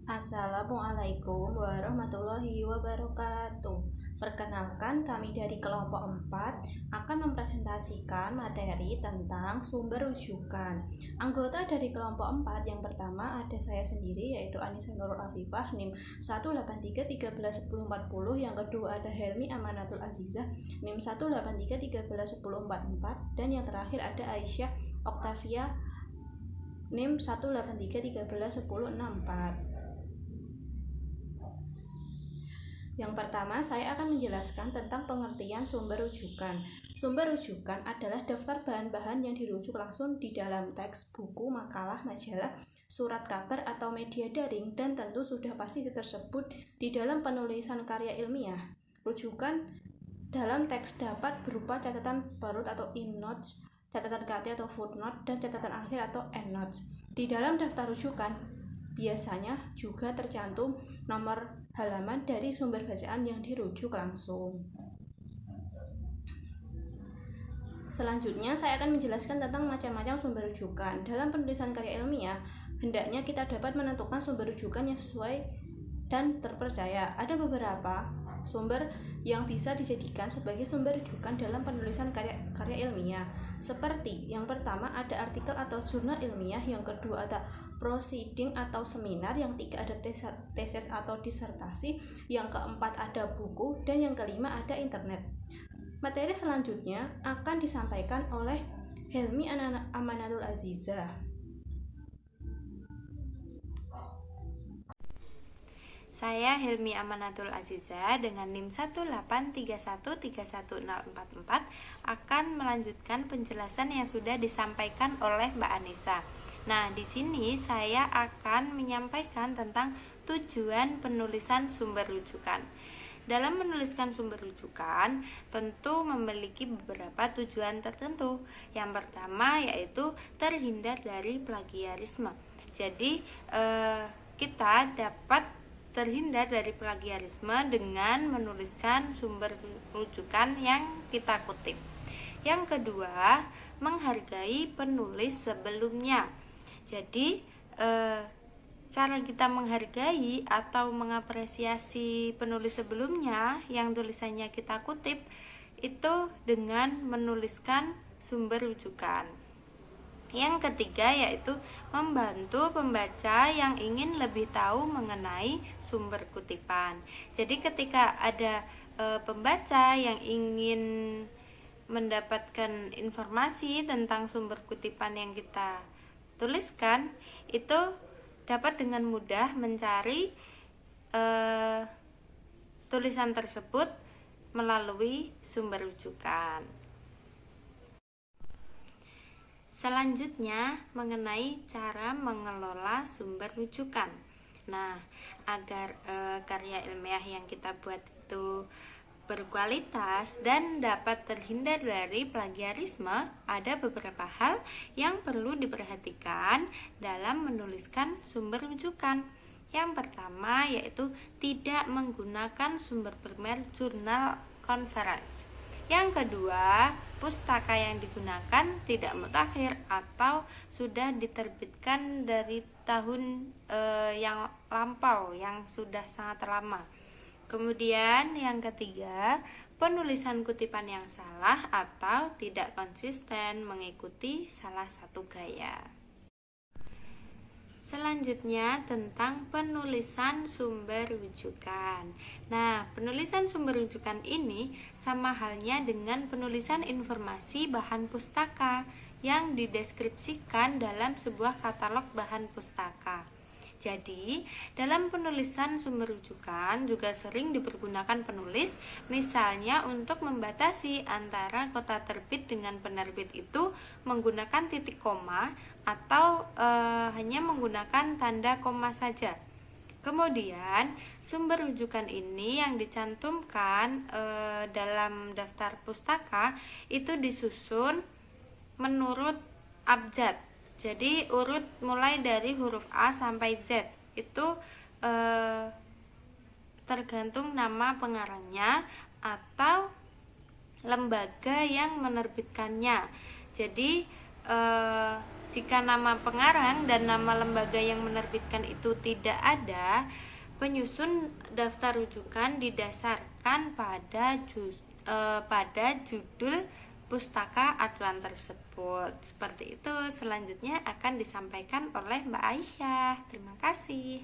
Assalamualaikum warahmatullahi wabarakatuh. Perkenalkan, kami dari kelompok 4 akan mempresentasikan materi tentang sumber rujukan. Anggota dari kelompok 4 yang pertama ada saya sendiri, yaitu Anissa Nurul Afifah, NIM 183131040. Yang kedua ada Helmi Amanatul Azizah, NIM 183131044. Dan yang terakhir ada Aisyah Oktavia, NIM 183131064. Yang pertama, saya akan menjelaskan tentang pengertian sumber rujukan. Sumber rujukan adalah daftar bahan-bahan yang dirujuk langsung di dalam teks, buku, makalah, majalah, surat kabar, atau media daring, dan tentu sudah pasti tersebut di dalam penulisan karya ilmiah. Rujukan dalam teks dapat berupa catatan perut atau in-notes, catatan kati atau footnote, dan catatan akhir atau endnotes. Di dalam daftar rujukan biasanya juga tercantum nomor halaman dari sumber bacaan yang dirujuk langsung. Selanjutnya, saya akan menjelaskan tentang macam-macam sumber rujukan. Dalam penulisan karya ilmiah, hendaknya kita dapat menentukan sumber rujukan yang sesuai dan terpercaya. Ada beberapa sumber yang bisa dijadikan sebagai sumber rujukan dalam penulisan karya ilmiah. Seperti yang pertama ada artikel atau jurnal ilmiah, yang kedua ada proceeding atau seminar, yang ketiga ada tesis atau disertasi, yang keempat ada buku, dan yang kelima ada internet. Materi selanjutnya akan disampaikan oleh Helmi Amanatul Azizah. Saya Helmi Amanatul Azizah dengan NIM 183131044 akan melanjutkan penjelasan yang sudah disampaikan oleh Mbak Anissa. Nah, di sini saya akan menyampaikan tentang tujuan penulisan sumber rujukan. Dalam menuliskan sumber rujukan, tentu memiliki beberapa tujuan tertentu. Yang pertama yaitu terhindar dari plagiarisme. Jadi, kita dapat terhindar dari plagiarisme dengan menuliskan sumber rujukan yang kita kutip. Yang kedua, menghargai penulis sebelumnya. Jadi, cara kita menghargai atau mengapresiasi penulis sebelumnya yang tulisannya kita kutip itu dengan menuliskan sumber rujukan. Yang ketiga yaitu membantu pembaca yang ingin lebih tahu mengenai sumber kutipan. Jadi ketika ada pembaca yang ingin mendapatkan informasi tentang sumber kutipan yang kita tuliskan, itu dapat dengan mudah mencari tulisan tersebut melalui sumber rujukan. Selanjutnya, mengenai cara mengelola sumber rujukan. Nah, agar karya ilmiah yang kita buat itu berkualitas dan dapat terhindar dari plagiarisme, ada beberapa hal yang perlu diperhatikan dalam menuliskan sumber rujukan. Yang pertama yaitu tidak menggunakan sumber primer jurnal conference. Yang kedua, pustaka yang digunakan tidak mutakhir atau sudah diterbitkan dari tahun yang lampau, yang sudah sangat lama. Kemudian yang ketiga, penulisan kutipan yang salah atau tidak konsisten mengikuti salah satu gaya. Selanjutnya tentang penulisan sumber rujukan. Nah, penulisan sumber rujukan ini sama halnya dengan penulisan informasi bahan pustaka yang dideskripsikan dalam sebuah katalog bahan pustaka. Jadi, dalam penulisan sumber rujukan juga sering dipergunakan penulis, misalnya untuk membatasi antara kota terbit dengan penerbit itu menggunakan titik koma atau hanya menggunakan tanda koma saja. Kemudian, sumber rujukan ini yang dicantumkan dalam daftar pustaka itu disusun menurut abjad. Jadi urut mulai dari huruf A sampai Z itu tergantung nama pengarangnya atau lembaga yang menerbitkannya. Jadi Jika nama pengarang dan nama lembaga yang menerbitkan itu tidak ada, penyusun daftar rujukan didasarkan pada judul pustaka acuan tersebut. Seperti itu. Selanjutnya akan disampaikan oleh Mbak Aisyah. Terima kasih.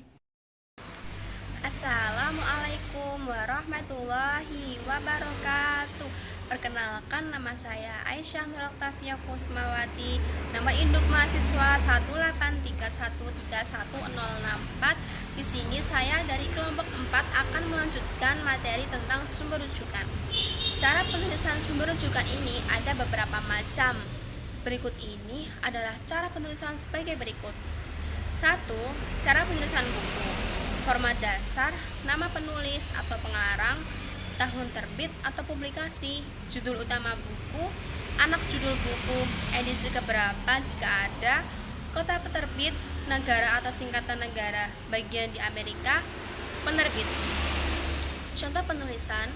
Assalamualaikum warahmatullahi wabarakatuh. Perkenalkan, nama saya Aisyah Nur Oktavia Kusmawati. Nomor induk mahasiswa 183131064. Di sini saya dari kelompok 4 akan melanjutkan materi tentang sumber rujukan. Cara penulisan sumber rujukan ini ada beberapa macam. Berikut ini adalah cara penulisan sebagai berikut. 1. Cara penulisan buku. Format dasar, nama penulis atau pengarang, tahun terbit atau publikasi, judul utama buku, anak judul buku, edisi keberapa jika ada, kota penerbit, negara atau singkatan negara, bagian di Amerika, penerbit. Contoh penulisan: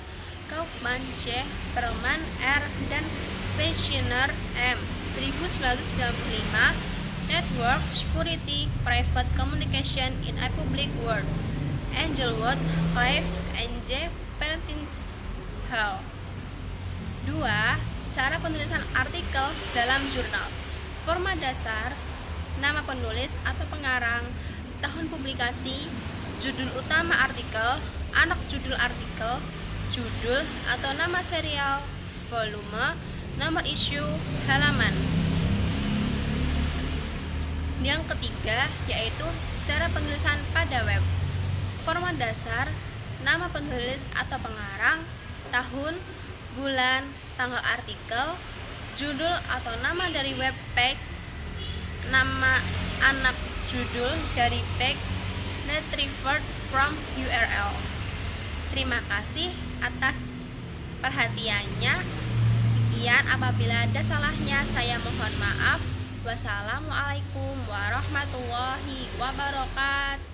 Kaufman C, Perlman R, dan Spechiner M, 1995. Network Security Private Communication in a Public World, Angelwood, Clive, N.J. Hall. 2. Cara penulisan artikel dalam jurnal. Format dasar, nama penulis atau pengarang, tahun publikasi, judul utama artikel, anak judul artikel, judul atau nama serial, volume, nomor issue, halaman. Yang ketiga yaitu cara penulisan pada web. Format dasar, nama penulis atau pengarang, tahun, bulan, tanggal artikel, judul atau nama dari web page, nama anak judul dari page, retrieved from URL. Terima kasih atas perhatiannya. Sekian, apabila ada salahnya saya mohon maaf. Wassalamualaikum warahmatullahi wabarakatuh.